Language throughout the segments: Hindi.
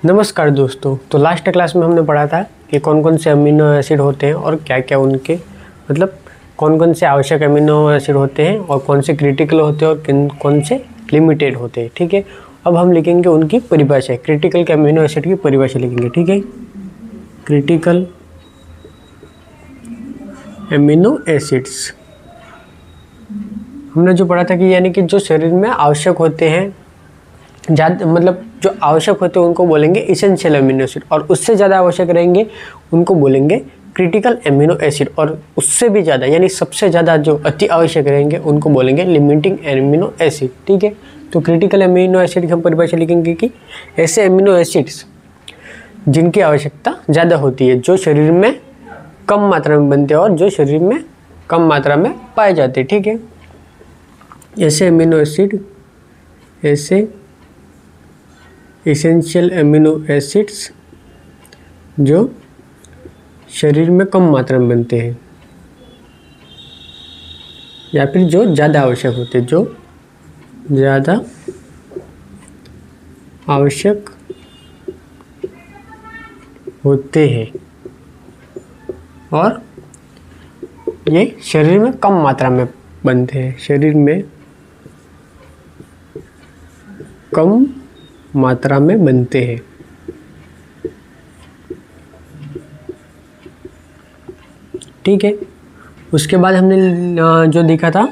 नमस्कार दोस्तों। तो लास्ट क्लास में हमने पढ़ा था कि कौन कौन से अमीनो एसिड होते हैं और क्या क्या उनके मतलब कौन कौन से आवश्यक अमीनो एसिड होते हैं और कौन से क्रिटिकल होते हैं और कौन से लिमिटेड होते हैं। ठीक है, अब हम लिखेंगे उनकी परिभाषा। क्रिटिकल के अमीनो एसिड की परिभाषा लिखेंगे। ठीक है, क्रिटिकल अमीनो एसिड्स हमने जो पढ़ा था कि यानी कि जो शरीर में आवश्यक होते हैं, ज़्यादा मतलब जो आवश्यक होते हैं उनको बोलेंगे इसेंशियल अमीनो एसिड, और उससे ज़्यादा आवश्यक रहेंगे उनको बोलेंगे क्रिटिकल अमीनो एसिड, और उससे भी ज़्यादा यानी सबसे ज़्यादा जो अति आवश्यक रहेंगे उनको बोलेंगे लिमिटिंग अमीनो एसिड। ठीक है, तो क्रिटिकल अमीनो एसिड की हम परिभाषा लिखेंगे कि ऐसे अमीनो एसिड्स जिनकी आवश्यकता ज़्यादा होती है, जो शरीर में कम मात्रा में बनते हैं और जो शरीर में कम मात्रा में पाए जाते हैं। ठीक है, ऐसे अमीनो एसिड, ऐसे इसेंशियल अमीनो एसिड्स जो शरीर में कम मात्रा में बनते हैं या फिर जो ज़्यादा आवश्यक होते हैं, जो ज़्यादा आवश्यक होते हैं और ये शरीर में कम मात्रा में बनते हैं, शरीर में कम मात्रा में बनते हैं। ठीक है, उसके बाद हमने जो देखा था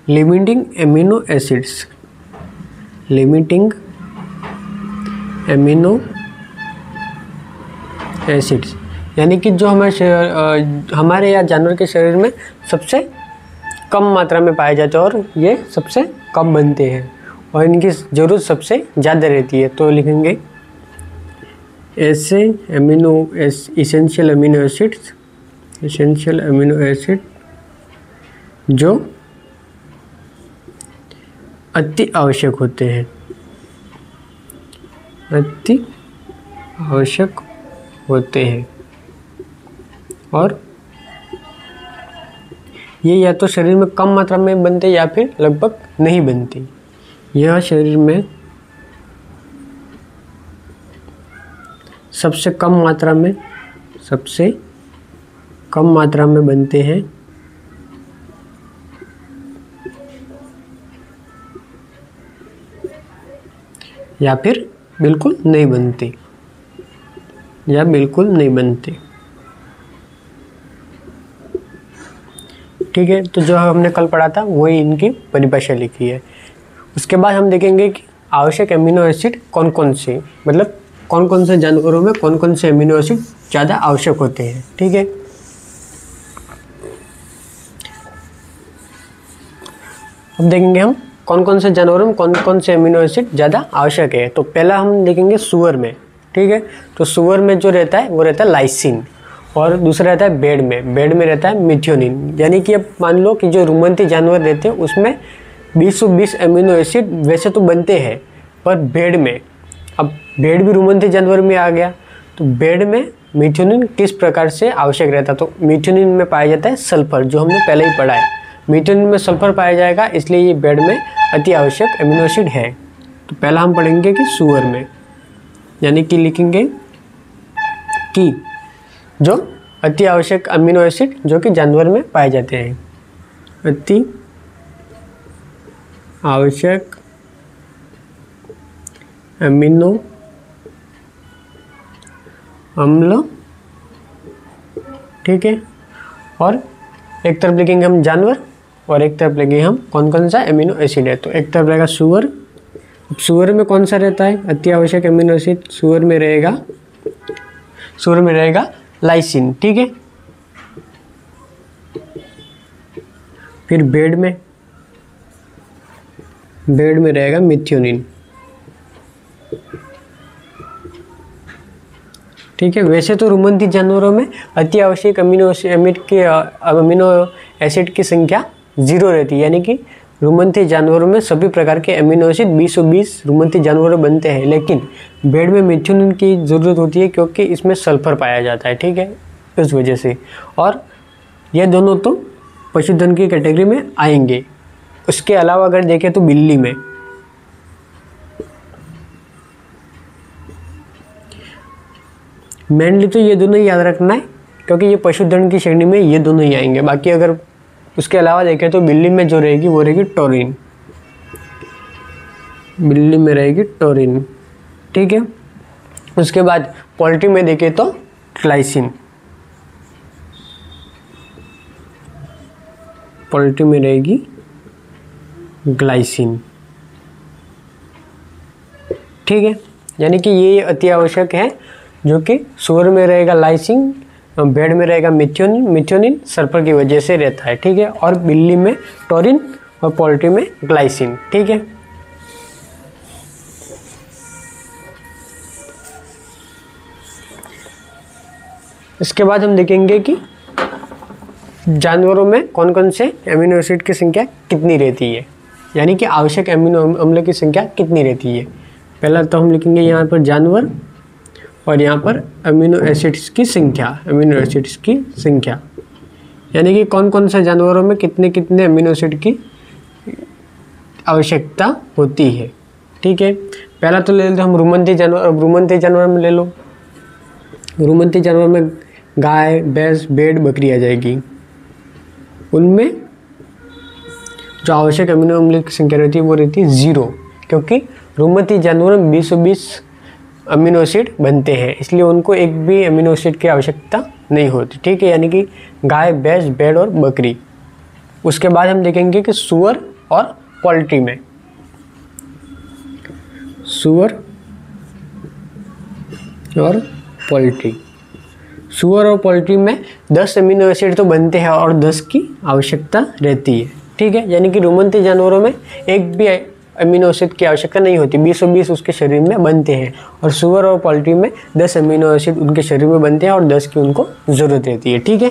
limiting amino acids, limiting amino acids यानी कि जो हमारे या जानवर के शरीर में सबसे कम मात्रा में पाए जाते हैं और ये सबसे कम बनते हैं और इनकी ज़रूरत सबसे ज़्यादा रहती है। तो लिखेंगे ऐसे essential amino acids, essential amino acid जो अति आवश्यक होते हैं, अति आवश्यक होते हैं और ये या तो शरीर में कम मात्रा में बनते या फिर लगभग नहीं बनती। यह शरीर में सबसे कम मात्रा में बनते हैं या फिर बिल्कुल नहीं बनते, या बिल्कुल नहीं बनते। ठीक है, तो जो हमने कल पढ़ा था वही इनकी परिभाषा लिखी है। उसके बाद हम देखेंगे कि आवश्यक अमीनो एसिड कौन कौन से, मतलब कौन कौन से जानवरों में कौन कौन से अमीनो एसिड ज़्यादा आवश्यक होते हैं। ठीक है, अब देखेंगे हम कौन कौन से जानवरों में कौन कौन से अमीनो एसिड ज़्यादा आवश्यक है। तो पहला हम देखेंगे सूअर में। ठीक है, तो सूअर में जो रहता है वो रहता है लाइसिन, और दूसरा रहता है बेड में रहता है मिथ्योनिन। यानी कि अब मान लो कि जो रुमंती जानवर रहते हैं उसमें 20 अमीनो एसिड वैसे तो बनते हैं, पर भेड़ में, अब भेड़ भी रुमंती जानवर में आ गया, तो भेड़ में मिथ्योनिन किस प्रकार से आवश्यक रहता है। तो मिथ्योनिन में पाया जाता है सल्फर, जो हमने पहले ही पढ़ा है। मिथ्योनिन में सल्फर पाया जाएगा, इसलिए ये भेड़ में अति आवश्यक अमीनो एसिड है। तो पहला हम पढ़ेंगे कि सूअर में, यानी कि लिखेंगे कि जो अति आवश्यक अमीनो एसिड जो कि जानवर में पाए जाते हैं, अति आवश्यक अमीनो अम्ल। ठीक है, और एक तरफ लिखेंगे हम जानवर और एक तरफ लिखेंगे हम कौन कौन सा अमीनो एसिड है। तो एक तरफ रहेगा सूअर। अब सूअर में कौन सा रहता है अति आवश्यक अमीनो एसिड? सूअर में रहेगा लाइसिन। ठीक है, फिर भेड़ में रहेगा मिथ्योनिन। ठीक है, वैसे तो रुमंती जानवरों में अति आवश्यक अमीनो एसिड की संख्या 0 रहती है, यानी कि रुमंती जानवरों में सभी प्रकार के अमीनो एसिड 20 रुमंती जानवरों बनते हैं, लेकिन भेड़ में मिथ्योनिन की ज़रूरत होती है क्योंकि इसमें सल्फर पाया जाता है। ठीक है, इस वजह से। और ये दोनों तो पशुधन की कैटेगरी में आएंगे। उसके अलावा अगर देखें तो मेनली तो ये दोनों ही याद रखना है, क्योंकि ये पशुधन की श्रेणी में ये दोनों ही आएंगे। बाकी अगर उसके अलावा देखें तो बिल्ली में जो रहेगी वो रहेगी टोरिन, बिल्ली में रहेगी टोरिन, ठीक है। उसके बाद पोल्ट्री में देखें तो ग्लाइसिन, पोल्ट्री में रहेगी ग्लाइसिन, ठीक है। यानी कि ये अति आवश्यक है, जो कि सुअर में रहेगा लाइसिन, भेड़ में रहेगा मिथ्योनिन सल्फर की वजह से रहता है, ठीक है। और बिल्ली में टोरिन और पोल्ट्री में ग्लाइसिन, ठीक है। इसके बाद हम देखेंगे कि जानवरों में कौन कौन से एमिनो एसिड की संख्या कितनी रहती है, यानी कि आवश्यक एमिनो अम्ल की संख्या कितनी रहती है। पहला तो हम लिखेंगे यहाँ पर जानवर और यहाँ पर अमीनो एसिड्स की संख्या, अमीनो एसिड्स की संख्या, यानी कि कौन कौन से जानवरों में कितने कितने अमीनो एसिड की आवश्यकता होती है, ठीक है। पहला तो ले लेते हम रुमंती जानवर। अब रुमंती जानवर में ले लो, रुमंती जानवर में गाय, भैंस, भेड़, बकरी आ जाएगी। उनमें जो आवश्यक अमीनो अम्ल की संख्या रहती है वो रहती है 0, क्योंकि रुमंती जानवर में 20 अमीनो एसिड बनते हैं, इसलिए उनको एक भी अमीनो एसिड की आवश्यकता नहीं होती, ठीक है। यानी कि गाय, भैंस, भेड़ और बकरी। उसके बाद हम देखेंगे कि सुअर और पोल्ट्री में, सुअर और पोल्ट्री, सुअर और पोल्ट्री में 10 अमीनो एसिड तो बनते हैं और 10 की आवश्यकता रहती है, ठीक है। यानी कि रुमंती जानवरों में एक भी अमीनो एसिड की आवश्यकता नहीं होती, 20 उसके शरीर में बनते हैं, और सुअर और पोल्ट्री में 10 अमीनो एसिड उनके शरीर में बनते हैं और 10 की उनको ज़रूरत रहती है, ठीक है।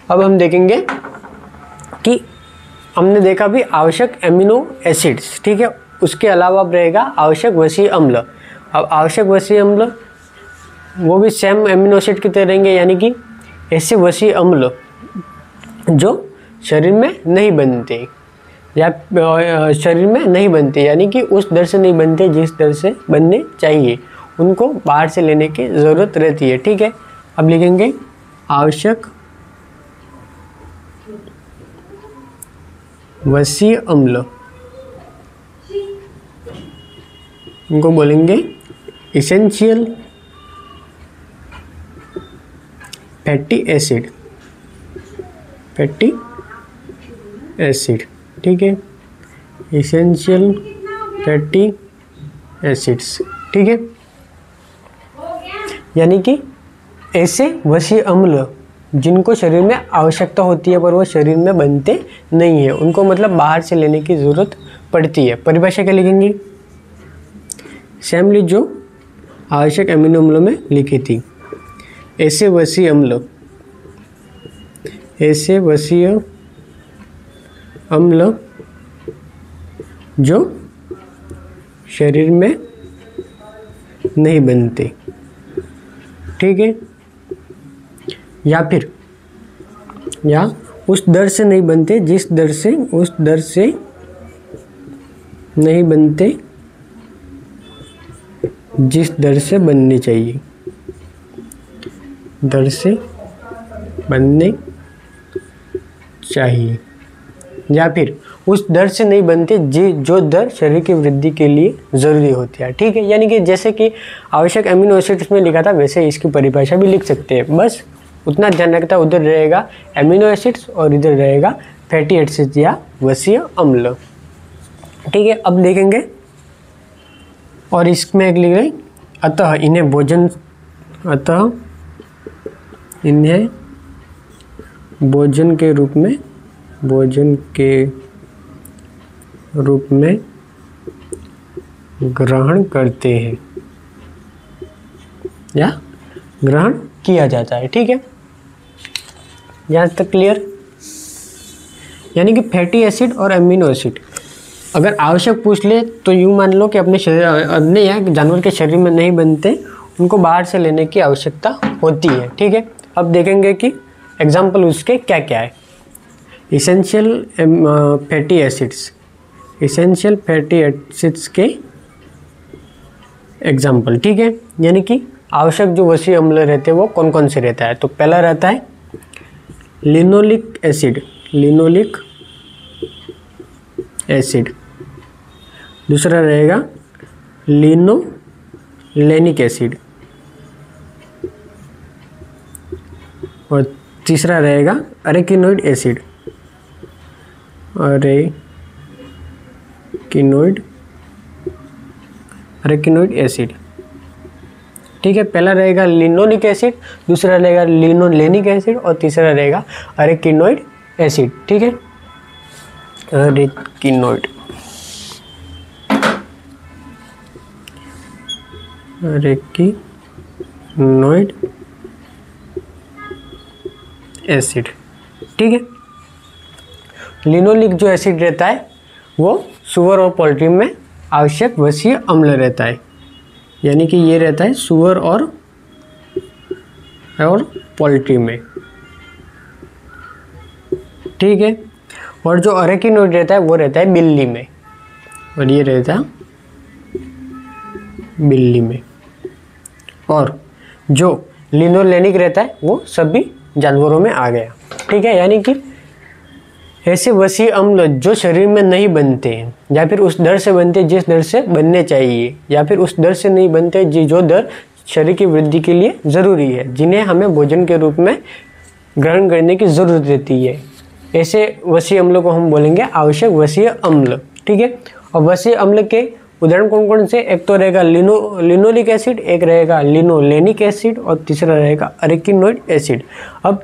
अब हम देखेंगे कि हमने देखा भी आवश्यक अमीनो एसिड्स, ठीक है। उसके अलावा अब रहेगा आवश्यक वसीय अम्ल। अब आवश्यक वसीय अम्ल वो भी सेम अमीनो एसिड की तरह रहेंगे, यानी कि ऐसे वसीय अम्ल जो शरीर में नहीं बनते या शरीर में नहीं बनते, यानी कि उस दर से नहीं बनते जिस दर से बनने चाहिए, उनको बाहर से लेने की ज़रूरत रहती है, ठीक है। अब लिखेंगे आवश्यक वसीय अम्ल, उनको बोलेंगे essential fatty acid, fatty acid, ठीक है। इसेंशियल फैटी एसिड्स, ठीक है। यानी कि ऐसे वसीय अम्ल जिनको शरीर में आवश्यकता होती है पर वो शरीर में बनते नहीं है, उनको मतलब बाहर से लेने की ज़रूरत पड़ती है। परिभाषा क्या लिखेंगे, सेमली जो आवश्यक अमीनो अम्लों में लिखी थी, ऐसे वसीय अम्ल, ऐसे वसीय अम्ल जो शरीर में नहीं बनते, ठीक है, या उस दर से नहीं बनते जिस दर से, उस दर से नहीं बनते जिस दर से बनने चाहिए, दर से बनने चाहिए, या फिर उस दर से नहीं बनते जो दर शरीर की वृद्धि के लिए ज़रूरी होती है, ठीक है। यानी कि जैसे कि आवश्यक अमीनो एसिड्स में लिखा था वैसे इसकी परिभाषा भी लिख सकते हैं, बस उतना ध्यान रखता है, उधर रहेगा अमीनो एसिड्स और इधर रहेगा फैटी एसिड्स या वसीय अम्ल, ठीक है। अब देखेंगे और इसमें एक लिख रहे अतः इन्हें भोजन, अतः इन्हें भोजन के रूप में, भोजन के रूप में ग्रहण करते हैं या ग्रहण किया जाता है, ठीक है। यहाँ तक क्लियर। यानी कि फैटी एसिड और अमीनो एसिड अगर आवश्यक पूछ ले तो यूँ मान लो कि अपने शरीर, अन्य या जानवर के शरीर में नहीं बनते, उनको बाहर से लेने की आवश्यकता होती है, ठीक है। अब देखेंगे कि एग्जाम्पल उसके क्या क्या है। Essential fatty acids, essential fatty acids के एग्जाम्पल, ठीक है। यानी कि आवश्यक जो वसीय अम्ल रहते हैं वो कौन कौन से रहता है। तो पहला रहता है लिनोलिक एसिड, लिनोलिक एसिड। दूसरा रहेगा लिनोलेनिक एसिड, और तीसरा रहेगा अरेकिनोइड एसिड, अरेकिनोइड एसिड, ठीक है। पहला रहेगा लिनोलिक एसिड, दूसरा रहेगा लिनोलेनिक एसिड, और तीसरा रहेगा अरेकिनोइड एसिड, ठीक है। अरेकिनोइड एसिड, ठीक है। लिनोलिक जो एसिड रहता है वो सुअर और पोल्ट्री में आवश्यक वसीय अम्ल रहता है, यानी कि ये रहता है सुअर और पोल्ट्री में, ठीक है। और जो अरेकिनोइड रहता है वो रहता है बिल्ली में, और ये रहता है बिल्ली में। और जो लिनोलेनिक रहता है वो सभी जानवरों में आ गया, ठीक है। यानी कि ऐसे वसीय अम्ल जो शरीर में नहीं बनते हैं, या फिर उस दर से बनते हैं जिस दर से बनने चाहिए, या फिर उस दर से नहीं बनते जो दर शरीर की वृद्धि के लिए ज़रूरी है, जिन्हें हमें भोजन के रूप में ग्रहण करने की ज़रूरत रहती है, ऐसे वसीय अम्लों को हम बोलेंगे आवश्यक वसीय अम्ल, ठीक है। और वसीय अम्ल के उदाहरण कौन कौन से, एक तो रहेगा लिनोलिक एसिड, एक रहेगा लिनोलेनिक एसिड, और तीसरा रहेगा अरेकिनोइड एसिड। अब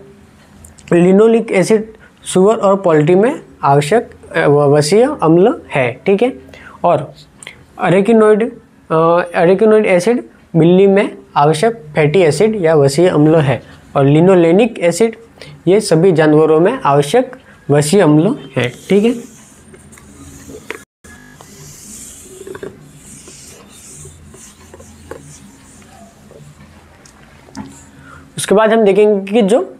लिनोलिक एसिड सुअर और पोल्ट्री में आवश्यक वसीय अम्ल है, ठीक है। और अरेकिनोइड एसिड बिल्ली में आवश्यक फैटी एसिड या वसीय अम्ल है, और लिनोलेनिक एसिड ये सभी जानवरों में आवश्यक वसीय अम्ल है, ठीक है। उसके बाद हम देखेंगे कि जो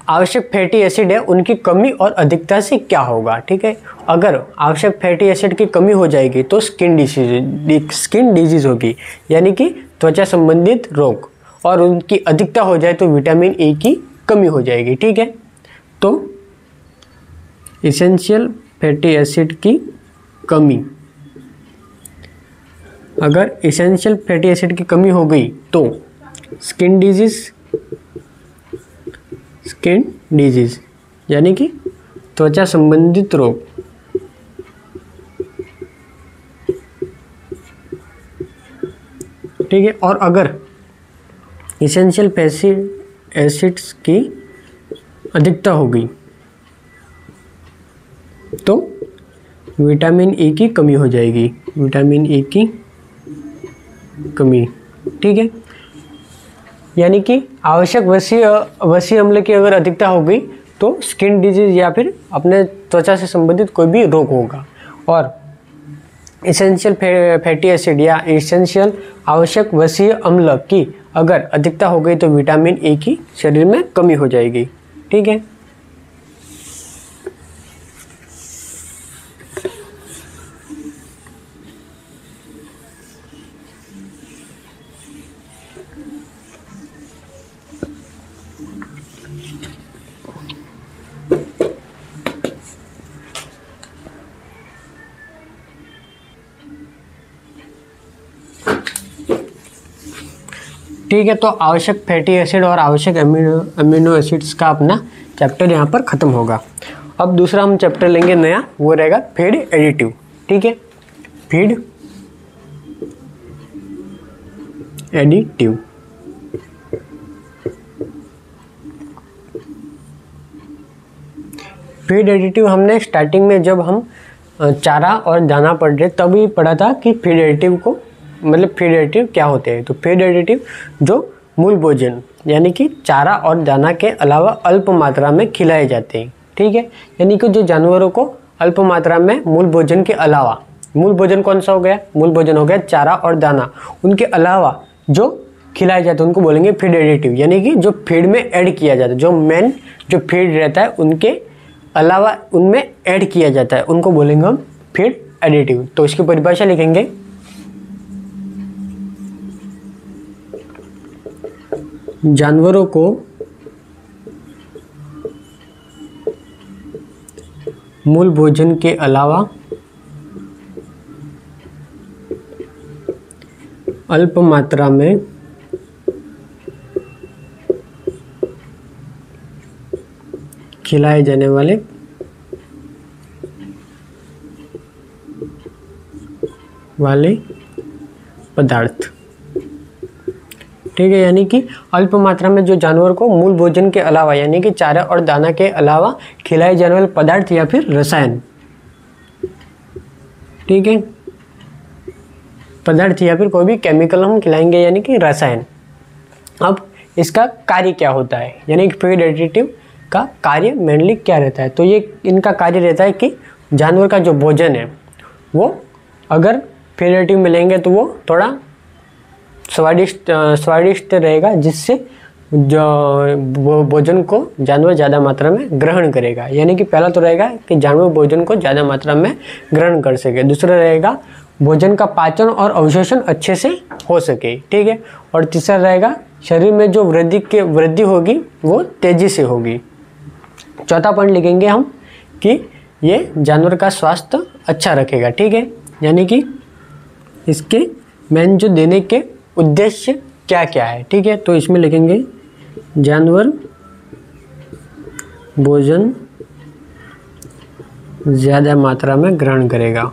आवश्यक फैटी एसिड है उनकी कमी और अधिकता से क्या होगा, ठीक है। अगर आवश्यक फैटी एसिड की कमी हो जाएगी तो स्किन डिजीज होगी, यानी कि त्वचा संबंधित रोग, और उनकी अधिकता हो जाए तो विटामिन ए की कमी हो जाएगी, ठीक है। तो इसेंशियल फैटी एसिड की कमी, अगर इसेंशियल फैटी एसिड की कमी हो गई तो स्किन डिजीज यानी कि त्वचा संबंधित रोग, ठीक है। और अगर इसेंशियल फैटी एसिड्स की अधिकता हो गई तो विटामिन ए की कमी हो जाएगी, विटामिन ए की कमी, ठीक है। यानी कि आवश्यक वसीय अम्ल की अगर अधिकता हो गई तो स्किन डिजीज या फिर अपने त्वचा से संबंधित कोई भी रोग होगा। और इसेंशियल फैटी एसिड या इसेंशियल आवश्यक वसीय अम्ल की अगर अधिकता हो गई तो विटामिन ए की शरीर में कमी हो जाएगी, ठीक है। ठीक है, तो आवश्यक फैटी एसिड और आवश्यक अमीनो एसिड्स का अपना चैप्टर यहाँ पर ख़त्म होगा। अब दूसरा हम चैप्टर लेंगे नया, वो रहेगा फीड एडिटिव, ठीक है। फीड एडिटिव, फीड एडिटिव हमने स्टार्टिंग में जब हम चारा और दाना पढ़ रहे तभी पढ़ा था कि फीड एडिटिव को मतलब फीड एडिटिव क्या होते हैं। तो फीड एडिटिव जो मूल भोजन यानी कि चारा और दाना के अलावा अल्प मात्रा में खिलाए जाते हैं, ठीक है। यानी कि जो जानवरों को अल्प मात्रा में मूल भोजन के अलावा, मूल भोजन कौन सा हो गया, मूल भोजन हो गया चारा और दाना, उनके अलावा जो खिलाए जाते हैं उनको बोलेंगे फीड एडिटिव। यानी कि जो फीड में ऐड किया जाता है, जो मेन जो फीड रहता है उनके अलावा उनमें ऐड किया जाता है, उनको बोलेंगे हम फीड एडिटिव। तो इसकी परिभाषा लिखेंगे, जानवरों को मूल भोजन के अलावा अल्प मात्रा में खिलाए जाने वाले पदार्थ। ठीक है, यानी कि अल्प मात्रा में जो जानवर को मूल भोजन के अलावा यानी कि चारा और दाना के अलावा खिलाए जाने वाले पदार्थ या फिर रसायन। ठीक है, पदार्थ या फिर कोई भी केमिकल हम खिलाएंगे यानी कि रसायन। अब इसका कार्य क्या होता है, यानी कि फीड एडिटिव का कार्य मेनली क्या रहता है। तो ये इनका कार्य रहता है कि जानवर का जो भोजन है वो अगर फीड एडिटिव मिलेंगे तो वो थोड़ा स्वादिष्ट रहेगा, जिससे जो भोजन को जानवर ज़्यादा मात्रा में ग्रहण करेगा। यानी कि पहला तो रहेगा कि जानवर भोजन को ज़्यादा मात्रा में ग्रहण कर सके, दूसरा रहेगा भोजन का पाचन और अवशोषण अच्छे से हो सके। ठीक है, और तीसरा रहेगा शरीर में जो वृद्धि होगी वो तेज़ी से होगी। चौथा पॉइंट लिखेंगे हम कि ये जानवर का स्वास्थ्य अच्छा रखेगा। ठीक है, यानी कि इसके मेन जो देने के उद्देश्य क्या क्या है। ठीक है, तो इसमें लिखेंगे जानवर भोजन ज़्यादा मात्रा में ग्रहण करेगा।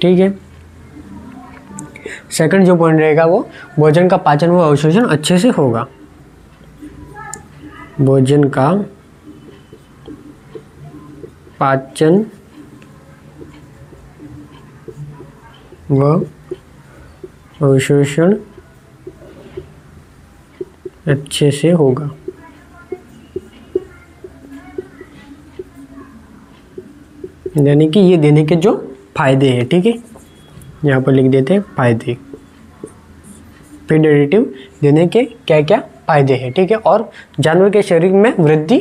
ठीक है, सेकंड जो पॉइंट रहेगा वो भोजन का पाचन व अवशोषण अच्छे से होगा। भोजन का पाचन व अवशोषण अच्छे से होगा। यानी कि ये देने के जो फायदे हैं। ठीक है, यहाँ पर लिख देते हैं फायदे, फीड एडिटिव देने के क्या क्या फायदे हैं। ठीक है, और जानवर के शरीर में वृद्धि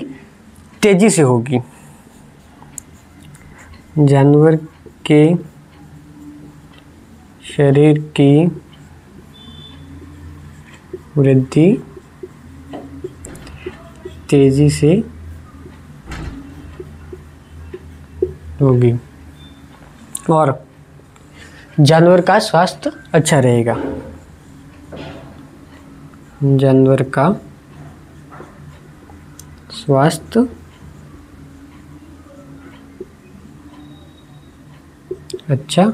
तेजी से होगी। जानवर के शरीर की वृद्धि तेजी से होगी और जानवर का स्वास्थ्य अच्छा रहेगा। जानवर का स्वास्थ्य अच्छा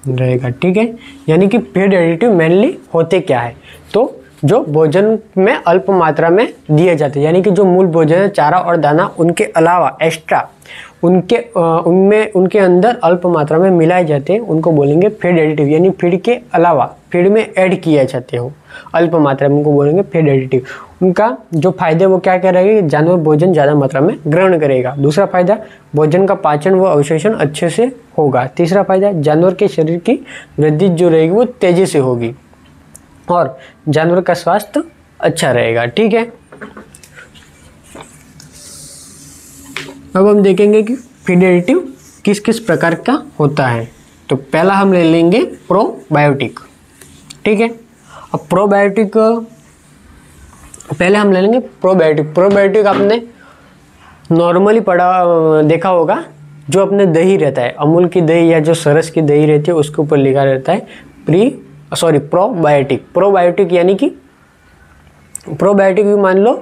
रहेगा। ठीक है, यानी कि फीड एडिटिव मेनली होते क्या है, तो जो भोजन में अल्प मात्रा में दिए जाते हैं, यानी कि जो मूल भोजन है चारा और दाना उनके अलावा एक्स्ट्रा उनके अंदर अल्प मात्रा में मिलाए जाते हैं, उनको बोलेंगे फीड एडिटिव। यानी फीड के अलावा फीड में ऐड किए जाते हो अल्प मात्रा में, उनको बोलेंगे फीड एडिटिव। उनका जो फायदे वो क्या क्या रहेगा, जानवर भोजन ज़्यादा मात्रा में ग्रहण करेगा। दूसरा फायदा भोजन का पाचन व अवशोषण अच्छे से होगा। तीसरा फायदा जानवर के शरीर की वृद्धि जो रहेगी वो तेजी से होगी और जानवर का स्वास्थ्य अच्छा रहेगा। ठीक है, अब हम देखेंगे कि फीड एडिटिव किस किस प्रकार का होता है। तो पहला हम ले लेंगे प्रोबायोटिक। ठीक है, अब प्रोबायोटिक पहले हम ले लेंगे प्रोबायोटिक। प्रोबायोटिक आपने नॉर्मली देखा होगा, जो अपने दही रहता है, अमूल की दही या जो सरस की दही रहती है उसके ऊपर लिखा रहता है प्रोबायोटिक। प्रोबायोटिक यानी कि प्रोबायोटिक भी मान लो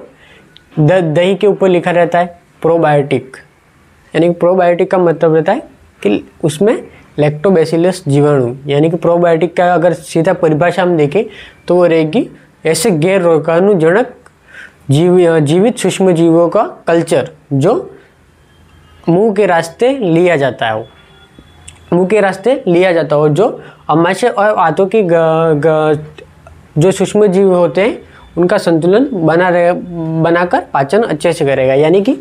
दही के ऊपर लिखा रहता है प्रोबायोटिक, यानी कि प्रोबायोटिक का मतलब रहता है कि उसमें लैक्टोबैसिलस जीवाणु, यानी कि प्रोबायोटिक का अगर सीधा परिभाषा हम देखें तो वो रहेगी ऐसे गैर रोगाणुजनक जीवित सूक्ष्म जीवों का कल्चर जो मुंह के रास्ते लिया जाता है, जो अमाशय और आंतों की जो सूक्ष्म जीव होते हैं उनका संतुलन बनाकर पाचन अच्छे से करेगा। यानी कि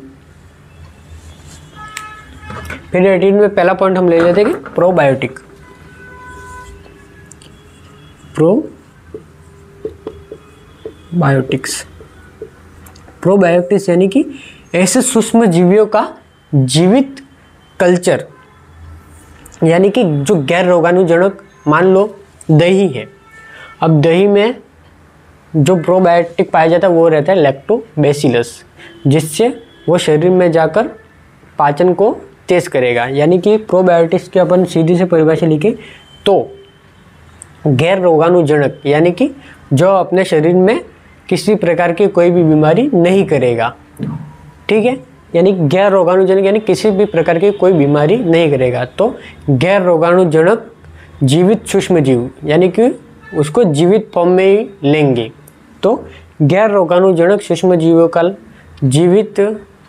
फीड एडिटिव में पहला पॉइंट हम ले लेते हैं कि प्रोबायोटिक। प्रोबायोटिक्स। प्रोबायोटिक्स यानी कि ऐसे सूक्ष्म जीवियों का जीवित कल्चर, यानी कि जो गैर रोगाणुजनक, मान लो दही है, अब दही में जो प्रोबायोटिक पाया जाता है वो रहता है लैक्टोबैसिलस, जिससे वो शरीर में जाकर पाचन को तेज करेगा। यानी कि प्रोबायोटिक्स की अपन सीधी से परिभाषा लिखे तो गैर रोगाणुजनक, यानी कि जो अपने शरीर में किसी प्रकार की कोई भी बीमारी नहीं करेगा, ठीक है। यानी गैर रोगाणुजनक यानी किसी भी प्रकार की कोई बीमारी नहीं करेगा। तो गैर रोगाणुजनक जीवित सूक्ष्म जीव, यानी कि उसको जीवित फॉर्म में ही लेंगे। तो गैर रोगाणुजनक सूक्ष्म जीवों का जीवित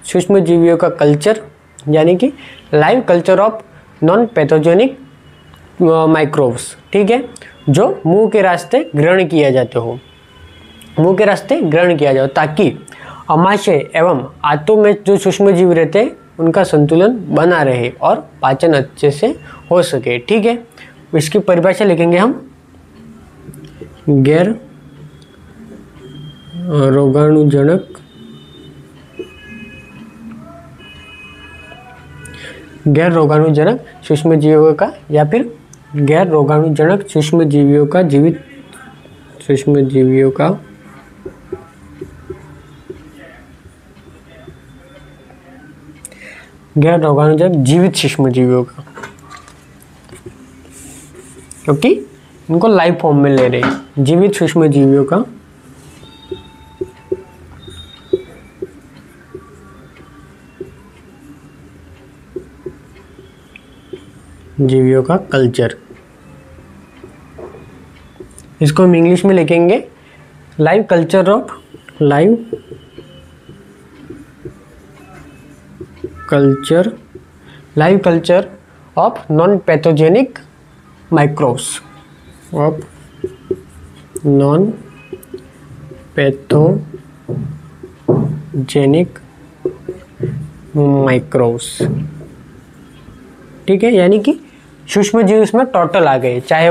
सूक्ष्म जीवियों का कल्चर, यानी कि live culture of non pathogenic microbes, ठीक है, जो मुंह के रास्ते ग्रहण किया जाते हो, मुंह के रास्ते ग्रहण किया जाए, ताकि अमाशय एवं आंतों में जो सूक्ष्म जीव रहते हैं उनका संतुलन बना रहे और पाचन अच्छे से हो सके, ठीक है। इसकी परिभाषा लिखेंगे हम, गैर रोगाणुजनक सूक्ष्म जीवों का, या फिर गैर रोगाणुजनक सूक्ष्म जीवियों का जीवित सूक्ष्म जीवियों का गैर रोगाणुजनक जीवित सूक्ष्म जीवियों का, क्योंकि इनको लाइव फॉर्म में ले रहे हैं, जीवित सूक्ष्म जीवियों का कल्चर। इसको हम इंग्लिश में लिखेंगे live culture of non pathogenic microbes, of non pathogenic microbes, ठीक है। यानी कि सूक्ष्म जीव इसमें टोटल आ गए, चाहे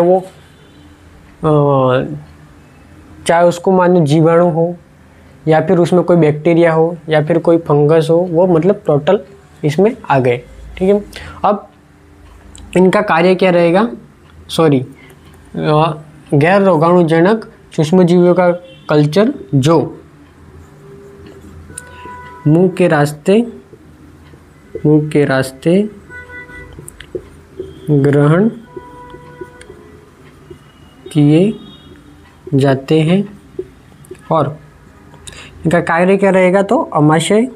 उसको मानो जीवाणु हो, या फिर उसमें कोई बैक्टीरिया हो, या फिर कोई फंगस हो, वो मतलब टोटल इसमें आ गए, ठीक है। अब इनका कार्य क्या रहेगा, गैर रोगाणुजनक सूक्ष्म जीवों का कल्चर जो मुंह के रास्ते ग्रहण किए जाते हैं, और इनका कार्य क्या रहेगा, तो अमाशय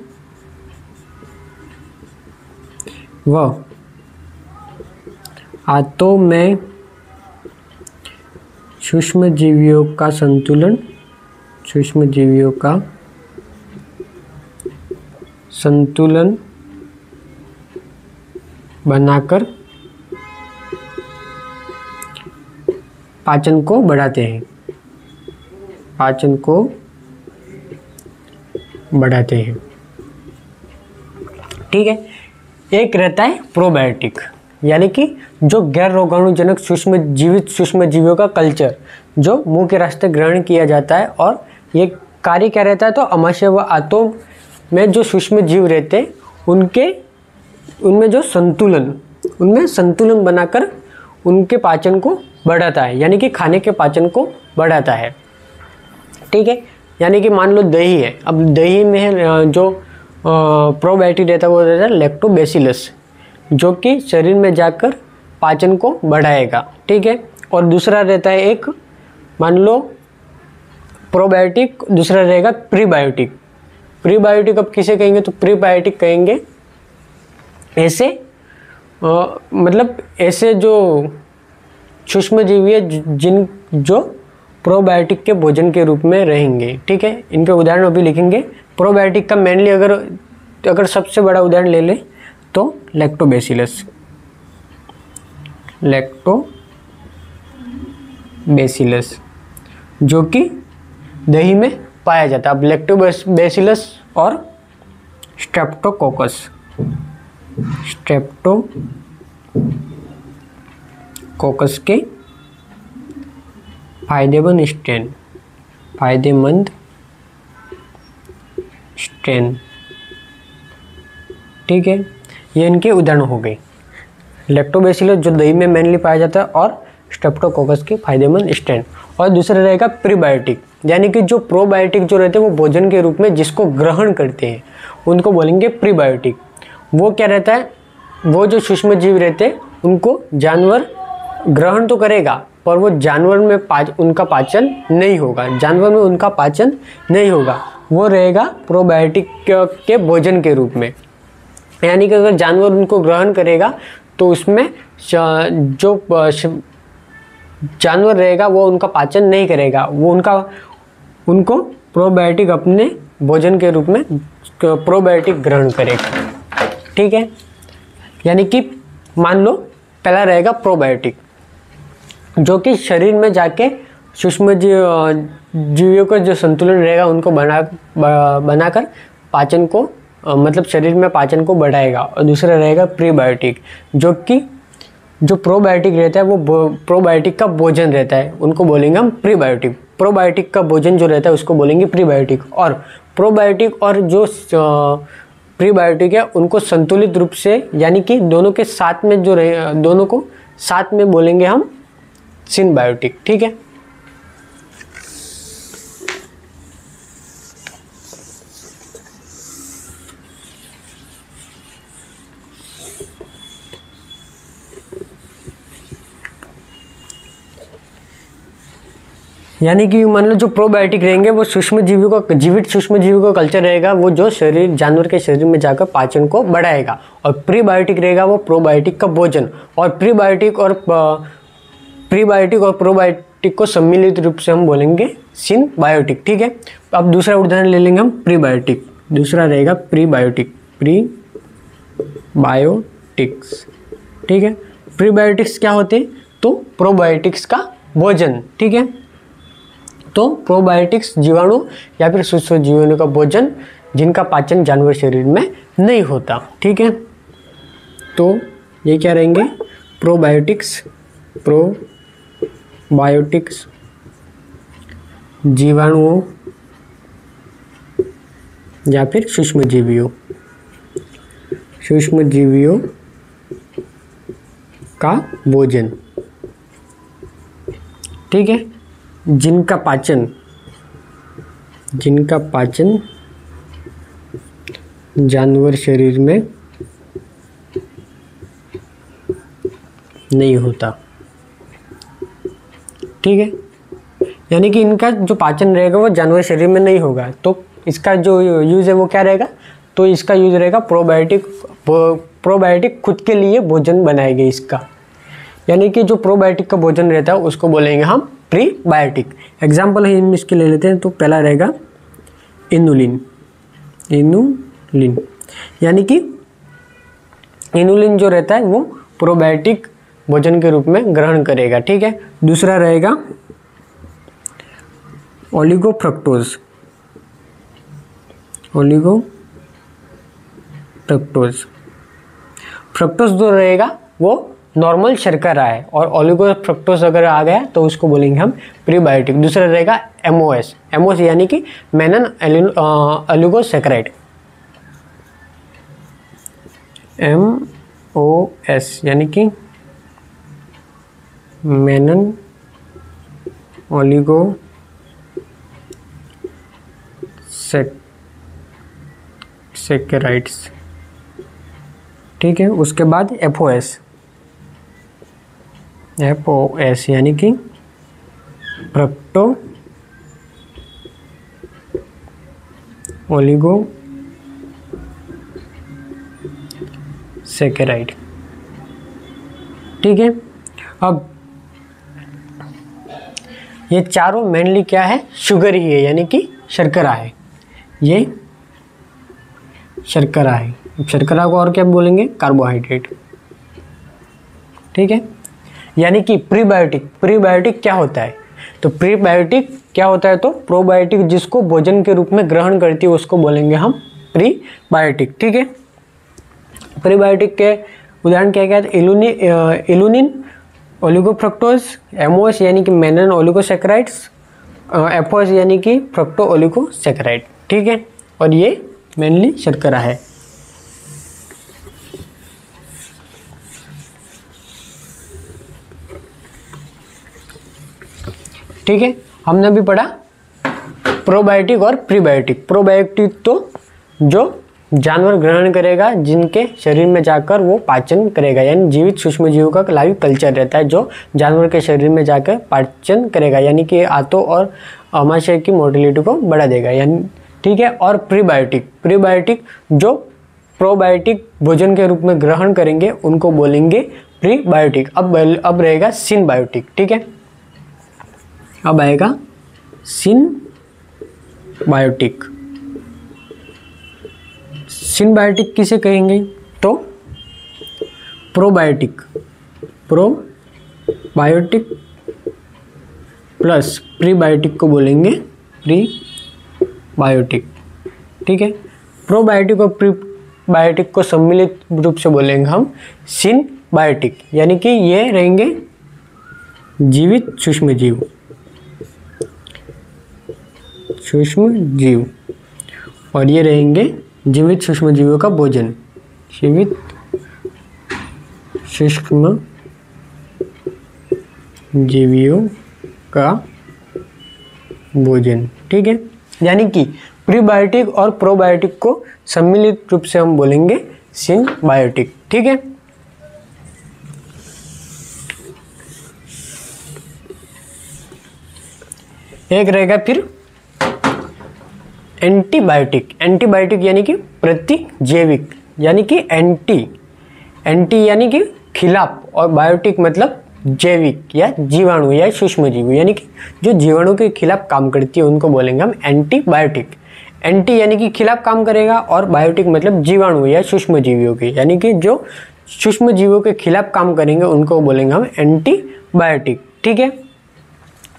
व आंतों में सूक्ष्म जीवियों का संतुलन बनाकर पाचन को बढ़ाते हैं, ठीक है। एक रहता है प्रोबायोटिक, यानी कि जो गैर रोगाणुजनक जीवित सूक्ष्म जीवों का कल्चर जो मुंह के रास्ते ग्रहण किया जाता है, और ये कार्य क्या रहता है, तो अमाशय व आंतों में जो सूक्ष्म जीव रहते हैं उनमें संतुलन बनाकर उनके पाचन को बढ़ाता है, यानी कि खाने के पाचन को बढ़ाता है, ठीक है। यानी कि मान लो दही है, अब दही में जो प्रोबायोटिक रहता है वो रहता है लैक्टोबैसिलस, जो कि शरीर में जाकर पाचन को बढ़ाएगा, ठीक है। और दूसरा रहता है एक, मान लो प्रोबायोटिक, दूसरा रहेगा प्रीबायोटिक। प्रीबायोटिक अब किसे कहेंगे, तो प्रीबायोटिक कहेंगे ऐसे मतलब ऐसे जो सूक्ष्म जीवी है जो प्रोबायोटिक के भोजन के रूप में रहेंगे, ठीक है। इनके उदाहरण अभी लिखेंगे। प्रोबायोटिक का मेनली अगर सबसे बड़ा उदाहरण ले ले तो लैक्टोबैसिलस, जो कि दही में पाया जाता है। अब लैक्टोबैसिलस और स्ट्रेप्टोकोकस के फायदेमंद स्ट्रेन। ठीक है, ये इनके उदाहरण हो गए। लैक्टोबैसिलस जो दही में मेनली पाया जाता है, और स्ट्रेप्टोकोकस के फायदेमंद स्ट्रेन। और दूसरा रहेगा प्रीबायोटिक, यानी कि जो प्रोबायोटिक जो रहते हैं वो भोजन के रूप में जिसको ग्रहण करते हैं उनको बोलेंगे प्रीबायोटिक। वो क्या रहता है, वो जो सूक्ष्म जीव रहते हैं उनको जानवर ग्रहण तो करेगा पर वो जानवर में उनका पाचन नहीं होगा, जानवर में उनका पाचन नहीं होगा, वो रहेगा प्रोबायोटिक के भोजन के रूप में। यानी कि अगर जानवर उनको ग्रहण करेगा तो उसमें जो जानवर रहेगा वो उनका पाचन नहीं करेगा, वो उनको प्रोबायोटिक अपने भोजन के रूप में प्रोबायोटिक ग्रहण करेगा। ठीक है, यानी कि मान लो पहला रहेगा प्रोबायोटिक, जो कि शरीर में जाके सूक्ष्म जीवियों का जो संतुलन रहेगा उनको बनाकर पाचन को मतलब शरीर में पाचन को बढ़ाएगा। और दूसरा रहेगा प्रीबायोटिक, जो कि जो प्रोबायोटिक रहता है वो प्रोबायोटिक का भोजन रहता है, उनको बोलेंगे हम प्रीबायोटिक। प्रोबायोटिक का भोजन जो रहता है उसको बोलेंगे प्रीबायोटिक। और प्रोबायोटिक और जो प्रीबायोटिक है उनको संतुलित रूप से, यानी कि दोनों के साथ में जो रहे, दोनों को साथ में बोलेंगे हम सिनबायोटिक। ठीक है, यानी कि मान लो जो प्रोबायोटिक रहेंगे वो सूक्ष्म जीवियों का, जीवित सूक्ष्म जीवियों का कल्चर रहेगा, वो जो शरीर जानवर के शरीर में जाकर पाचन को बढ़ाएगा। और प्रीबायोटिक रहेगा वो प्रोबायोटिक का भोजन। और प्रीबायोटिक और प्रोबायोटिक को सम्मिलित रूप से हम बोलेंगे सिनबायोटिक। ठीक है, अब दूसरा उदाहरण ले लेंगे हम प्रीबायोटिक। दूसरा रहेगा प्रीबायोटिक, प्रीबायोटिक्स। ठीक है, प्रीबायोटिक्स क्या होते हैं, तो प्रोबायोटिक्स का भोजन। ठीक है, तो प्रोबायोटिक्स जीवाणु या फिर सूक्ष्म जीवाणु का भोजन जिनका पाचन जानवर शरीर में नहीं होता। ठीक है, तो ये क्या रहेंगे, प्रोबायोटिक्स जीवाणुओं या फिर सूक्ष्म जीवियों का भोजन। ठीक है, जिनका पाचन जानवर शरीर में नहीं होता। ठीक है, यानी कि इनका जो पाचन रहेगा वो जानवर शरीर में नहीं होगा, तो इसका जो यूज है वो क्या रहेगा, तो इसका यूज रहेगा प्रोबायोटिक खुद के लिए भोजन बनाएंगे इसका। यानी कि जो प्रोबायोटिक का भोजन रहता है उसको बोलेंगे हम प्रीबायोटिक। एग्जाम्पल हम इसके ले लेते हैं, तो पहला रहेगा इनुलिन। यानी कि इनुलिन जो रहता है वो प्रोबायोटिक भोजन के रूप में ग्रहण करेगा। ठीक है, दूसरा रहेगा ओलिगोफ्रक्टोज। फ्रक्टोज जो रहेगा वो नॉर्मल शर्करा है, और ओलिगोफ्रक्टोज अगर आ गया तो उसको बोलेंगे हम प्रीबायोटिक। दूसरा रहेगा एमओएस यानी कि मेनन ओलिगोसैकेराइड। एमओएस यानी कि मेनन ओलिगोसैकेराइड्स। ठीक है, उसके बाद एफओएस यानी कि फ्रक्टो ओलिगोसैकेराइड। ठीक है, अब ये चारों मेनली क्या है, शुगर ही है, यानी कि शर्करा है। ये शर्करा है, शर्करा को और क्या बोलेंगे, कार्बोहाइड्रेट। ठीक है, यानी कि प्रीबायोटिक क्या होता है, तो प्रीबायोटिक क्या होता है, तो प्रोबायोटिक जिसको भोजन के रूप में ग्रहण करती है उसको बोलेंगे हम प्रीबायोटिक। ठीक है, प्रीबायोटिक के उदाहरण क्या क्या है, इलुनिन, ओलिगोफ्रक्टोज, एमओएस यानी कि मेनन ओलिगोसैकेराइड्स, एफओएस यानी कि फ्रक्टो ओलिगोसैकेराइड। ठीक है, और ये मेनली शर्करा है। ठीक है, हमने अभी पढ़ा प्रोबायोटिक और प्रीबायोटिक। प्रोबायोटिक तो जो जानवर ग्रहण करेगा, जिनके शरीर में जाकर वो पाचन करेगा, यानी जीवित सूक्ष्म जीवों का लाइव कल्चर रहता है जो जानवर के शरीर में जाकर पाचन करेगा, यानी कि आंतों और आमाशय की मोटिलिटी को बढ़ा देगा, यानी ठीक है। और प्रीबायोटिक, प्रीबायोटिक जो प्रोबायोटिक भोजन के रूप में ग्रहण करेंगे उनको बोलेंगे प्रीबायोटिक। अब रहेगा सिनबायोटिक। ठीक है, अब आएगा सिनबायोटिक। सिनबायोटिक किसे कहेंगे? तो प्रोबायोटिक, प्रोबायोटिक प्लस प्रीबायोटिक को बोलेंगे प्रीबायोटिक। ठीक है, प्रोबायोटिक और प्रीबायोटिक को सम्मिलित रूप से बोलेंगे हम सिनबायोटिक, यानी कि ये रहेंगे जीवित सूक्ष्म जीव, और ये रहेंगे जीवित सूक्ष्म जीवों का भोजन, जीवित सूक्ष्म जीवियों का भोजन। ठीक है, यानी कि प्रीबायोटिक और प्रोबायोटिक को सम्मिलित रूप से हम बोलेंगे सिनबायोटिक। ठीक है, एक रहेगा फिर एंटीबायोटिक। एंटीबायोटिक यानी कि प्रतिजैविक, यानी कि एंटी यानी कि खिलाफ, और बायोटिक मतलब जैविक या जीवाणु या सूक्ष्म जीव, यानी कि जो जीवाणु के खिलाफ काम करती है उनको बोलेंगे हम एंटीबायोटिक। एंटी यानी कि खिलाफ काम करेगा, और बायोटिक मतलब जीवाणु या सूक्ष्म जीवियों के, यानी कि जो सूक्ष्म जीवों के खिलाफ काम करेंगे उनको बोलेंगे हम एंटीबायोटिक। ठीक है,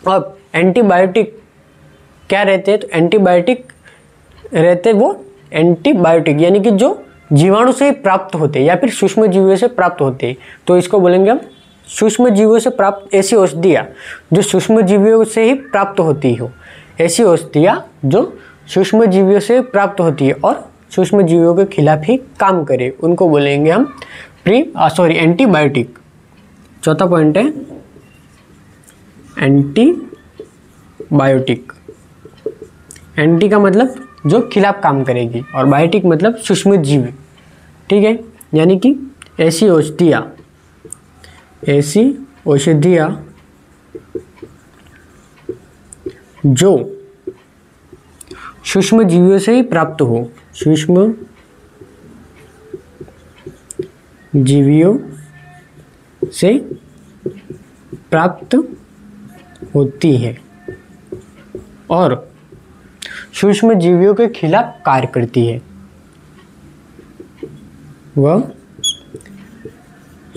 अब एंटीबायोटिक क्या रहते हैं? तो एंटीबायोटिक रहते वो एंटीबायोटिक यानी कि जो जीवाणु से प्राप्त होते हैं या फिर सूक्ष्म जीवों से प्राप्त होते हैं, तो इसको बोलेंगे हम सूक्ष्म जीवों से प्राप्त ऐसी औषधियाँ जो सूक्ष्म जीवियों से ही प्राप्त होती हो, ऐसी औषधियाँ जो सूक्ष्म जीवियों से प्राप्त होती है और सूक्ष्म जीवियों के खिलाफ ही काम करे, उनको बोलेंगे हम एंटीबायोटिक। चौथा पॉइंट है एंटीबायोटिक। एंटी का मतलब जो खिलाफ काम करेगी, और बायोटिक मतलब सूक्ष्म जीव। ठीक है, यानी कि ऐसी औषधियाँ जो सूक्ष्म जीवियों से ही प्राप्त हो, सूक्ष्म जीवियों से प्राप्त होती है और सूक्ष्म जीवियों के खिलाफ कार्य करती है, वह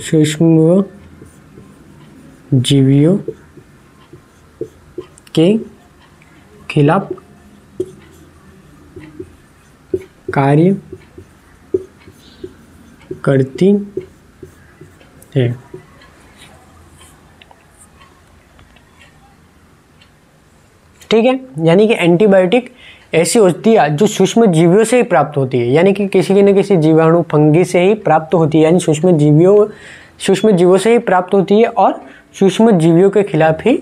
सूक्ष्म जीवियों के खिलाफ कार्य करती है। ठीक है, यानी कि एंटीबायोटिक ऐसी औषधियाँ जो सूक्ष्म जीवियों से ही प्राप्त होती है, यानी कि किसी न किसी जीवाणु फंगी से ही प्राप्त होती है, यानी सूक्ष्म जीवों से ही प्राप्त होती है और सूक्ष्म जीवियों के खिलाफ ही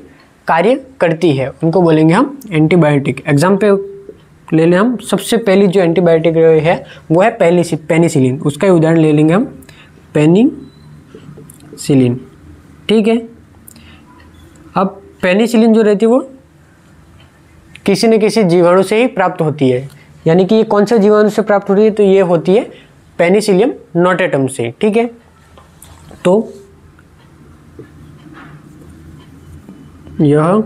कार्य करती है, उनको बोलेंगे हम एंटीबायोटिक। एग्जाम्पल ले लें हम, सबसे पहली जो एंटीबायोटिक है वो है पेनिसिलिन, उसका ही उदाहरण ले लेंगे हम पेनिसिलिन। ठीक है, अब पेनिसिलिन जो रहती है वो किसी न किसी जीवाणु से ही प्राप्त होती है, यानी कि ये कौन से जीवाणु से प्राप्त होती है? तो ये होती है पेनिसिलियम नोटेटम से। ठीक है, तो यह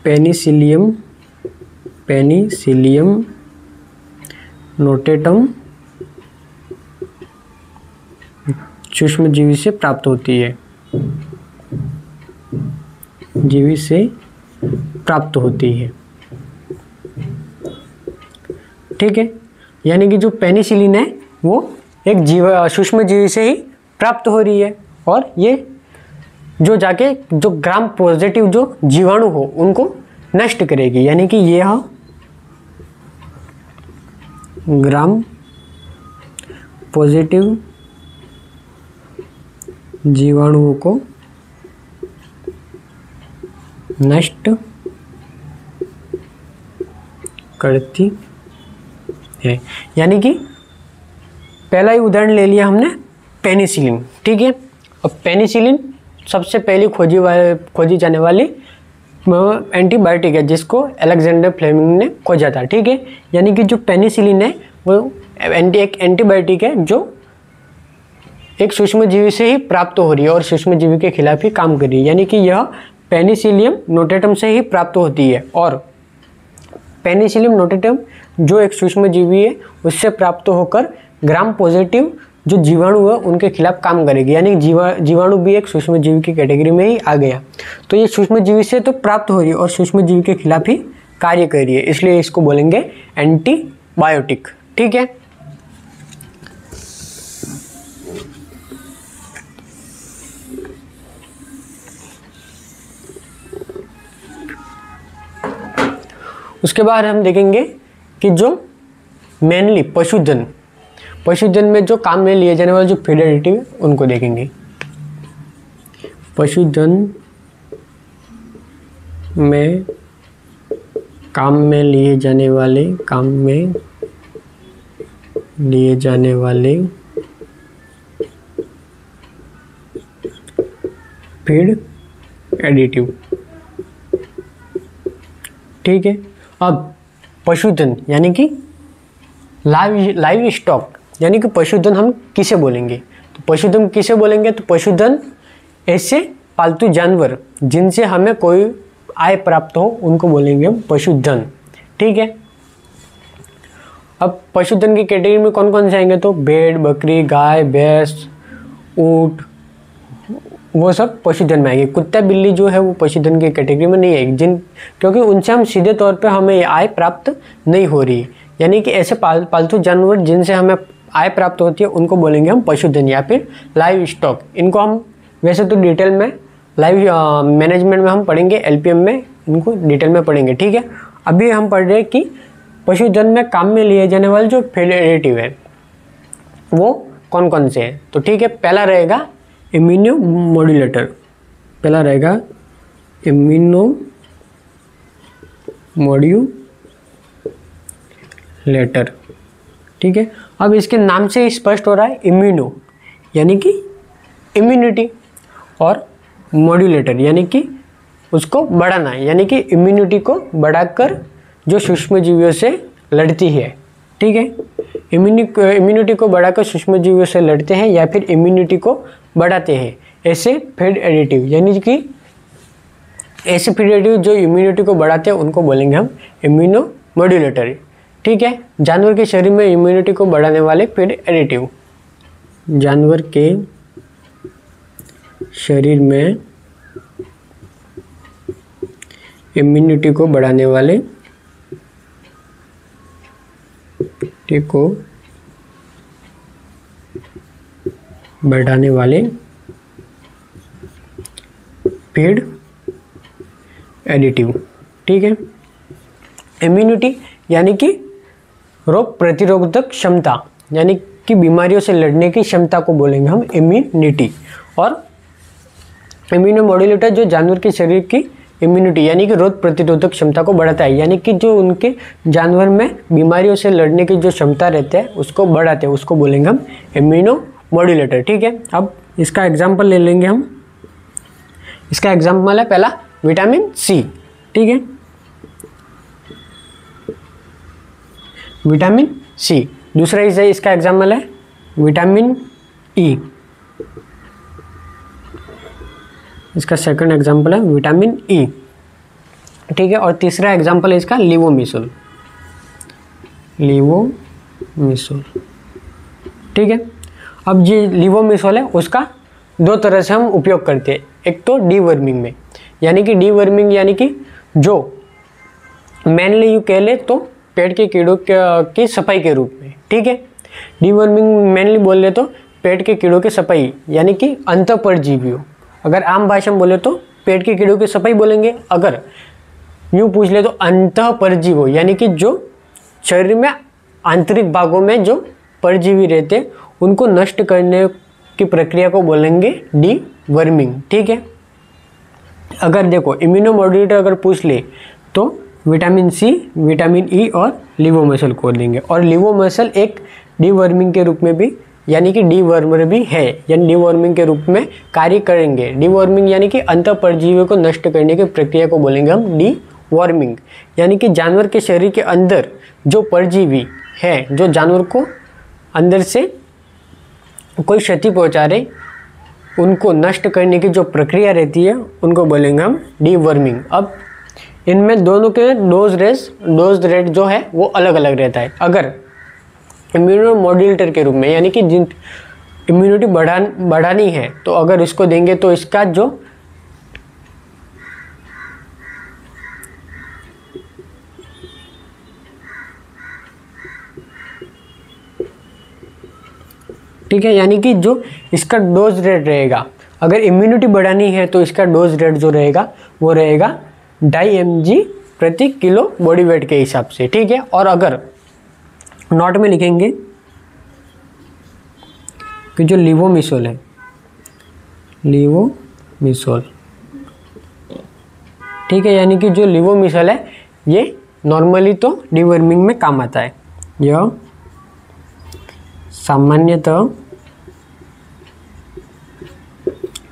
पेनिसिलियम नोटेटम सूक्ष्म जीवी से प्राप्त होती है, जीवी से प्राप्त होती है। ठीक है, यानी कि जो पेनिसिलिन है वो एक सूक्ष्म जीवी से ही प्राप्त हो रही है, और ये जो जाके जो ग्राम पॉजिटिव जो जीवाणु हो उनको नष्ट करेगी, यानी कि यह ग्राम पॉजिटिव जीवाणुओं को नष्ट करती है। यानी कि पहला ही उदाहरण ले लिया हमने पेनिसिलिन, ठीक है। अब पेनिसिलिन सबसे पहली खोजी जाने वाली एंटीबायोटिक है जिसको अलेक्जेंडर फ्लेमिंग ने खोजा था, ठीक है। यानी कि जो पेनिसिलिन है वो एक एंटीबायोटिक है जो एक सूक्ष्मजीवी से ही प्राप्त हो रही है और सूक्ष्मजीवी के खिलाफ ही काम कर रही है। यानी कि यह पेनिसिलियम नोटेटम से ही प्राप्त होती है और पेनिसिलियम नोटेटम जो एक सूक्ष्मजीवी है उससे प्राप्त होकर ग्राम पॉजिटिव जो जीवाणु है उनके खिलाफ काम करेगी। यानी जीवाणु भी एक सूक्ष्मजीवी की कैटेगरी में ही आ गया। तो ये सूक्ष्मजीवी से तो प्राप्त हो रही है और सूक्ष्मजीवी के खिलाफ ही कार्य कर रही है, इसलिए इसको बोलेंगे एंटीबायोटिक, ठीक है। उसके बाद हम देखेंगे कि जो मेनली पशुधन में जो काम में लिए जाने वाले जो फीड एडिटिव है उनको देखेंगे। पशुधन में काम में लिए जाने वाले फीड एडिटिव, ठीक है। अब पशुधन यानी कि लाइव स्टॉक, यानी कि पशुधन हम किसे बोलेंगे? तो पशुधन किसे बोलेंगे? तो पशुधन ऐसे पालतू जानवर जिनसे हमें कोई आय प्राप्त हो उनको बोलेंगे हम पशुधन, ठीक है। अब पशुधन की कैटेगरी में कौन कौन से आएंगे? तो भेड़, बकरी, गाय, भैंस, ऊंट, वो सब पशुधन में आएंगे। कुत्ता बिल्ली जो है वो पशुधन की कैटेगरी में नहीं आएगी क्योंकि उनसे हम सीधे तौर पे हमें आय प्राप्त नहीं हो रही। यानी कि ऐसे पालतू जानवर जिनसे हमें आय प्राप्त होती है उनको बोलेंगे हम पशुधन या फिर लाइव स्टॉक। इनको हम वैसे तो डिटेल में लाइव मैनेजमेंट में हम पढ़ेंगे, एलपीएम में इनको डिटेल में पढ़ेंगे, ठीक है। अभी हम पढ़ रहे हैं कि पशुधन में काम में लिए जाने वाले जो फीड एडिटिव है वो कौन कौन से हैं। तो ठीक है, पहला रहेगा इम्यूनो मॉड्यूलेटर, ठीक है। अब इसके नाम से स्पष्ट हो रहा है इम्यूनो यानी कि इम्यूनिटी और मॉड्यूलेटर यानी कि उसको बढ़ाना है, यानी कि इम्यूनिटी को बढ़ाकर जो सूक्ष्मजीवियों से लड़ती है, ठीक है। इम्यूनिटी को बढ़ाकर सूक्ष्मजीवियों से लड़ते हैं या फिर इम्यूनिटी को बढ़ाते हैं ऐसे फीड एडिटिव, यानी कि ऐसे फीड एडिटिव जो इम्यूनिटी को बढ़ाते हैं उनको बोलेंगे हम इम्यूनो मॉड्यूलेटर, ठीक है। जानवर के शरीर में इम्यूनिटी को बढ़ाने वाले फीड एडिटिव, जानवर के शरीर में इम्यूनिटी को बढ़ाने वाले फीड एडिटिव, ठीक है। इम्यूनिटी यानी कि रोग प्रतिरोधक क्षमता, यानी कि बीमारियों से लड़ने की क्षमता को बोलेंगे हम इम्यूनिटी। और इम्यूनोमॉड्यूलेटर जो जानवर के शरीर की इम्यूनिटी यानी कि रोग प्रतिरोधक क्षमता को बढ़ाता है, यानी कि जो उनके जानवर में बीमारियों से लड़ने की जो क्षमता रहती है उसको बढ़ाते हैं, उसको बोलेंगे हम इम्यूनोमॉड्यूलेटर, ठीक है। अब इसका एग्जाम्पल ले लेंगे हम। इसका एग्जाम्पल है पहला विटामिन सी, ठीक है, विटामिन सी। दूसरा इसका एग्जाम्पल है विटामिन ई, इसका सेकंड एग्जाम्पल है विटामिन ई, ठीक है। और तीसरा एग्जाम्पल है इसका लिवोमिसोल, ठीक है। अब जो लिवोमिसोल है उसका दो तरह से हम उपयोग करते हैं। एक तो डीवर्मिंग में, यानी कि डीवर्मिंग यानी कि जो मेनली यू कह ले तो पेट के कीड़ों की सफाई के रूप में, ठीक है। डीवर्मिंग मेनली बोल ले तो पेट के कीड़ों की सफाई यानी कि अंतःपरजीवियों, अगर आम भाषा में बोले तो पेट के कीड़ों की सफाई बोलेंगे। अगर यूँ पूछ ले तो अंतःपरजीवों यानी कि जो शरीर में आंतरिक भागों में जो परजीवी रहते हैं उनको नष्ट करने की प्रक्रिया को बोलेंगे डीवर्मिंग। ठीक है, अगर देखो इम्यूनोमोड्यूलेटर अगर पूछ ले तो विटामिन सी, विटामिन ई और लिवोमसल को देंगे। और लिवोमसल एक डीवर्मिंग के रूप में भी यानी कि डीवर्मर भी है, यानी डीवर्मिंग के रूप में कार्य करेंगे। डीवर्मिंग यानी कि अंतःपरजीवियों को नष्ट करने की प्रक्रिया को बोलेंगे हम डीवर्मिंग। यानी कि जानवर के शरीर के अंदर जो परजीवी है, जो जानवर को अंदर से कोई क्षति पहुंचा रहे, उनको नष्ट करने की जो प्रक्रिया रहती है उनको बोलेंगे हम डीवर्मिंग। अब इनमें दोनों के डोज रेट जो है वो अलग अलग रहता है। अगर इम्यूनोमोड्यूलेटर के रूप में यानी कि जिन इम्यूनिटी बढ़ानी है तो अगर इसको देंगे तो इसका जो ठीक है, यानी कि जो इसका डोज रेट रहेगा, अगर इम्यूनिटी बढ़ानी है तो इसका डोज रेट जो रहेगा वो रहेगा 2.5 mg प्रति किलो बॉडी वेट के हिसाब से। ठीक है, और अगर नोट में लिखेंगे कि जो लिवोमिसोल है, लिवोमिसोल, ठीक है, यानी कि जो लिवोमिसोल है ये नॉर्मली तो डीवर्मिंग में काम आता है, यह सामान्यतः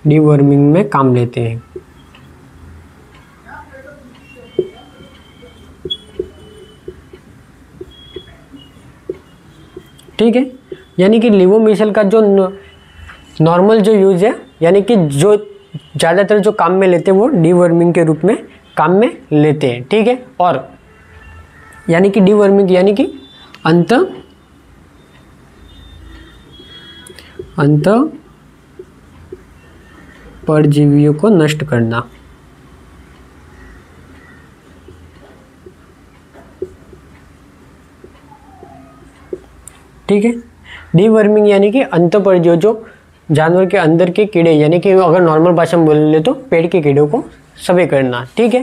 डीवर्मिंग में काम लेते हैं। ठीक है, यानी कि लिवोमिसल का जो नॉर्मल जो यूज है, यानी कि जो ज़्यादातर जो काम में लेते हैं वो डीवर्मिंग के रूप में काम में लेते हैं। ठीक है, और यानी कि डीवर्मिंग यानी कि अंत परजीवियों को नष्ट करना। ठीक है, डीवर्मिंग यानी कि अंतःपरजीवी जो जानवर के अंदर के कीड़े, यानी कि अगर नॉर्मल भाषा में बोल ले तो पेट के कीड़ों को सफे करना। ठीक है,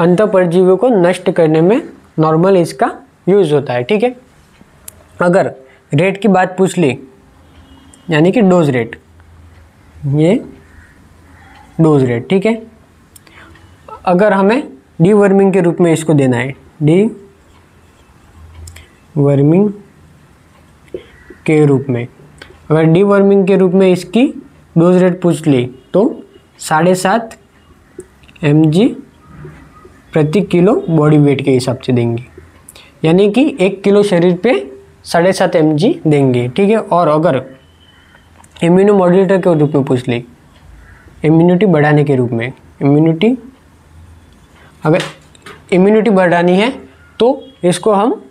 अंतःपरजीवियों को नष्ट करने में नॉर्मल इसका यूज होता है। ठीक है, अगर रेट की बात पूछ ली यानी कि डोज रेट, ये डोज रेट। ठीक है, अगर हमें डीवर्मिंग के रूप में इसको देना है, डीवर्मिंग के रूप में, अगर डीवर्मिंग के रूप में इसकी डोज रेट पूछ ली तो 7.5 mg प्रति किलो बॉडी वेट के हिसाब से देंगे, यानी कि 1 किलो शरीर पे 7.5 mg देंगे। ठीक है, और अगर इम्यूनोमोड्यूलेटर के रूप में पूछ ली, इम्यूनिटी बढ़ाने के रूप में, अगर इम्यूनिटी बढ़ानी है तो इसको हम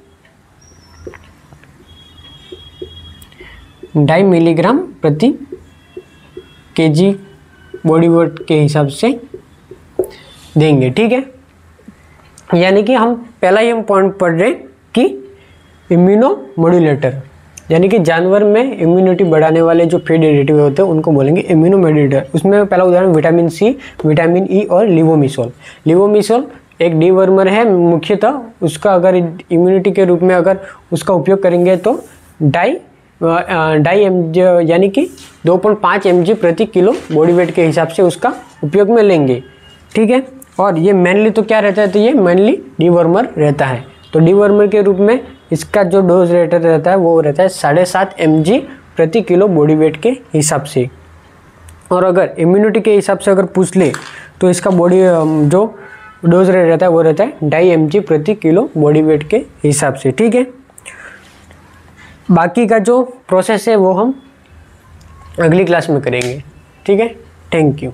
2.5 मिलीग्राम प्रति kg बॉडी वेट के हिसाब से देंगे। ठीक है, यानी कि हम पहला ही हम पॉइंट पढ़ रहे कि इम्यूनोमोड्यूलेटर यानी कि जानवर में इम्यूनिटी बढ़ाने वाले जो फीड एडिटिव होते हैं उनको बोलेंगे इम्यूनोमोड्यूलेटर। उसमें पहला उदाहरण विटामिन सी, विटामिन ई और लिवोमिसोल। लिवोमिसोल एक डीवर्मर है मुख्यतः, उसका अगर इम्यूनिटी के रूप में अगर उसका उपयोग करेंगे तो 2.5 mg यानी कि 2.5 mg प्रति किलो बॉडी वेट के हिसाब से उसका उपयोग में लेंगे। ठीक है, और ये मेनली तो क्या रहता है, तो ये मेनली डीवर्मर रहता है। तो डीवर्मर के रूप में इसका जो डोज रेट रहता है वो रहता है 7.5 mg प्रति किलो बॉडी वेट के हिसाब से। और अगर इम्यूनिटी के हिसाब से अगर पूछ ले तो इसका बॉडी जो डोज रेट रहता है वो रहता है 2.5 mg प्रति किलो बॉडी वेट के हिसाब से। ठीक है, बाकी का जो प्रोसेस है वो हम अगली क्लास में करेंगे। ठीक है, थैंक यू।